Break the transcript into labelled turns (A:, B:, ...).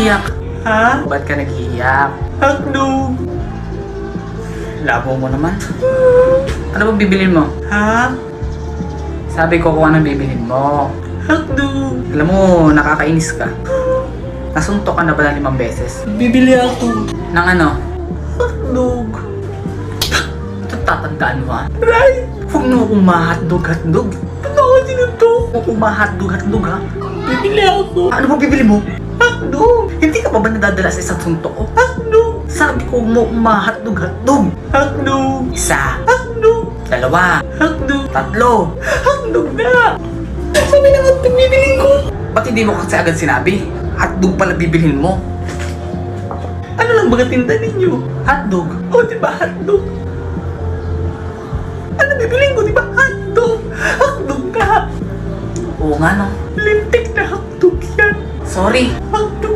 A: nag-iiyak?
B: Ha?
A: Ba't ka nag-iiyak?
B: Hotdog.
A: Labo mo naman. Ano bang bibilin mo?
B: Ha?
A: Sabi ko kung anong bibilin mo.
B: Hotdog.
A: Alam mo, nakakainis ka. Nasuntok ka na ba ng 5 beses?
B: Bibili ako.
A: Nang ano?
B: Hotdog.
A: Ito tatandaan mo ha?
B: Right.
A: Huwag mo akong mahotdog-hotdog.
B: Ano ako sinuntok?
A: Huwag akong mahotdog-hotdog ha?
B: Bibili ako.
A: Ano ba bibili mo?
B: Hotdog.
A: Hindi ka pa ba nadadala sa isang suntok ko?
B: Hotdog.
A: Sabi ko huwag mo akong mahotdog-hotdog.
B: Hotdog.
A: 1,
B: Hotdog.
A: 2,
B: Hotdog.
A: 3.
B: Hotdog na. Sabi na hotdog bibili ko.
A: Ba't hindi mo kasi agad sinabi? Hotdog pala bibilhin mo.
B: Ano lang ba tinda ninyo?
A: Hotdog?
B: O, diba hotdog? Ano bibiling ko, diba hotdog? Hotdog nga.
A: Oo nga no.
B: Lintik na hotdog yan.
A: Sorry.
B: Hotdog.